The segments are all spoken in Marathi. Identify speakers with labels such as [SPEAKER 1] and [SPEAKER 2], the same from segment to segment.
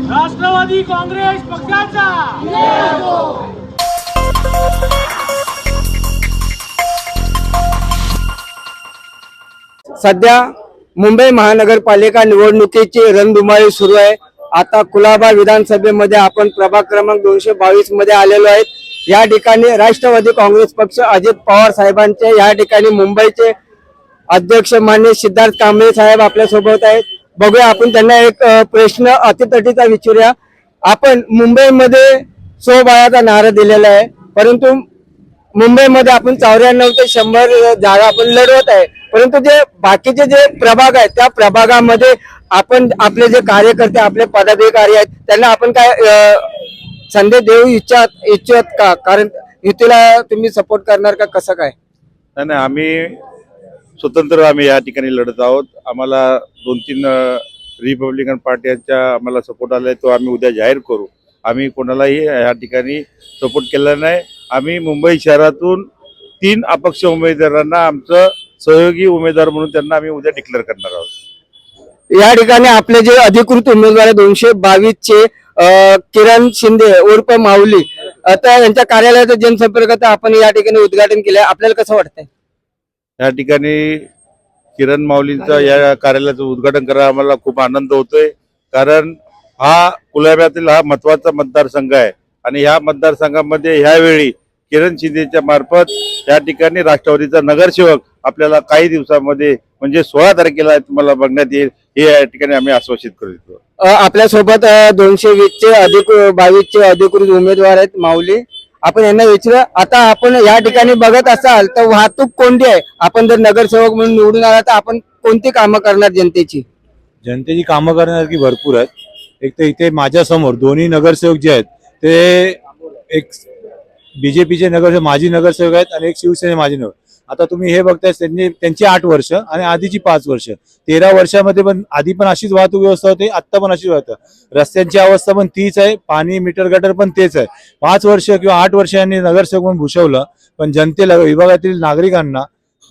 [SPEAKER 1] राष्ट्रवादी काँग्रेस पक्षाचा
[SPEAKER 2] सध्या मुंबई महानगरपालिका निवडणुकीची रणधुमाळी सुरू आहे। आता कुलाबा विधानसभेमध्ये आपण प्रभाग क्रमांक 222 मध्ये आलेलो आहेत। या ठिकाणी राष्ट्रवादी काँग्रेस पक्ष अजित पवार साहेबांचे या ठिकाणी मुंबईचे अध्यक्ष माननीय सिद्धार्थ कांबळे साहेब आपल्या सोबत आहेत। बघूया आपण त्यांना एक प्रश्न अतितटीचा विचारूया। आपण मुंबईमध्ये 100 बाळाचा नारा दिलेला आहे, परंतु मुंबईमध्ये आपण 94 ते 100 जागा आपण लढवत आहे, परंतु जे बाकीचे जे प्रभाग आहेत त्या प्रभागामध्ये आपण आपले जे कार्यकर्ते आपले पदाधिकारी आहेत त्यांना आपण काय संदेश देऊ इच्छित का? कारण युतीला तुम्ही सपोर्ट करणार का, कसं काय?
[SPEAKER 3] नाही, आम्ही स्वतंत्र आम्ही या ठिकाणी लढत आहोत। आम्हाला 2-3 रिपब्लिकन पार्ट्यांचा आम्हाला सपोर्ट आलाय, तो आम्ही उद्या जाहीर करू। आम्ही कोणालाही या ठिकाणी सपोर्ट केला नाही। आम्ही मुंबई शहरातून 3 अपक्ष उमेदवारांना आमचं सहयोगी उमेदवार म्हणून त्यांना आम्ही उद्या डिक्लेअर करणार आहोत।
[SPEAKER 2] या ठिकाणी आपले जे अधिकृत उमेदवार 222 चे किरण शिंदे उर्फ माऊली, आता यांच्या कार्यालयाचं जनसंपर्काचं आपण या ठिकाणी उद्घाटन केलंय, आपल्याला कसं वाटतंय?
[SPEAKER 3] या ठिकाणी किरण माऊलींचा या कार्यालयाचं उद्घाटन करायला आम्हाला खूप आनंद होतोय, कारण हा कुलाब्यातील हा महत्वाचा मतदारसंघ आहे आणि ह्या मतदारसंघामध्ये ह्यावेळी किरण शिंदेच्या मार्फत या ठिकाणी राष्ट्रवादीचा नगरसेवक आपल्याला काही दिवसामध्ये म्हणजे 16 तारखेला तुम्हाला बघण्यात येईल, हे या ठिकाणी आम्ही आश्वासित करतो।
[SPEAKER 2] आपल्या सोबत 220 चे 22 चे अधिकृत उमेदवार आहेत माऊली, आपण यांना विचारूया। आता आपण या ठिकाणी बघत असाल तर वाहतूक कोणती आहे? आपण जर नगरसेवक म्हणून निवडून आला तर आपण कोणती कामं करणार जनतेची?
[SPEAKER 4] जनतेची कामं करण्यासारखी भरपूर आहेत। एक तर इथे माझ्या समोर दोन्ही नगरसेवक जे आहेत ते एक बीजेपीचे नगरसेवक माजी नगरसेवक आहेत आणि एक शिवसेने माजी नगर। आता तुम्ही हे बघताय त्यांची 8 वर्ष आणि आधीची 5 वर्ष, 13 वर्षामध्ये पण आधी पण अशीच वाहतूक व्यवस्था होती, आता पण अशीच वाहतूक। रस्त्यांची अवस्था पण तीच आहे, पाणी मीटर गटर पण तेच आहे। 5 वर्ष किंवा 8 वर्ष यांनी नगरसेवक म्हणून भूषवलं, पण जनतेला विभागातील नागरिकांना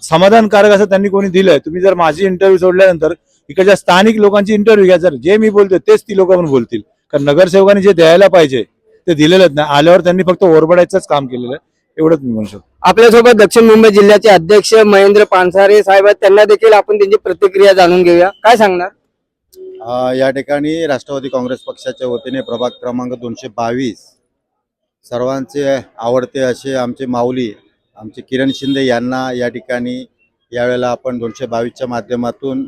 [SPEAKER 4] समाधानकारक असं त्यांनी कोणी दिलंय? तुम्ही जर माझी इंटरव्ह्यू सोडल्यानंतर इकडच्या स्थानिक लोकांची इंटरव्ह्यू घ्या, जर जे मी बोलतो तेच ती लोक पण बोलतील, कारण नगरसेवकांनी जे द्यायला पाहिजे ते दिलेलंच नाही। आल्यावर त्यांनी फक्त ओरबडायचंच काम केलेलं आहे, एवढंच मी म्हणू शकतो।
[SPEAKER 2] आपल्यासोबत दक्षिण मुंबई जिल्ह्याचे अध्यक्ष महेंद्र पानसारे साहेब आहेत, त्यांना देखील आपण त्यांची प्रतिक्रिया जाणून घेऊया। काय सांगणार?
[SPEAKER 5] या ठिकाणी राष्ट्रवादी काँग्रेस पक्षाच्या वतीने प्रभाग क्रमांक 222 सर्वांचे आवडते असे आमचे माऊली आमचे किरण शिंदे यांना या ठिकाणी यावेळेला आपण 222च्या माध्यमातून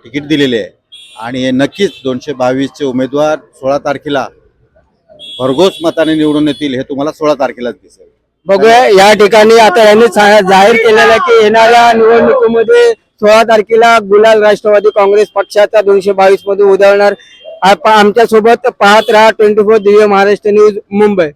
[SPEAKER 5] तिकीट दिलेले आहे आणि हे नक्कीच 222 चे उमेदवार 16 तारखेला भरघोस मताने निवडून येतील, हे तुम्हाला 16 तारखेलाच दिसेल।
[SPEAKER 2] बघूया या ठिकाणी आता यांनी जाहीर केलेलं आहे की येणाऱ्या निवडणुकीमध्ये 16 तारखेला गुलाल राष्ट्रवादी काँग्रेस पक्षाचा 222 मध्ये उधळणार। आमच्या सोबत पाहत राहा 24 दिव्य महाराष्ट्र न्यूज मुंबई।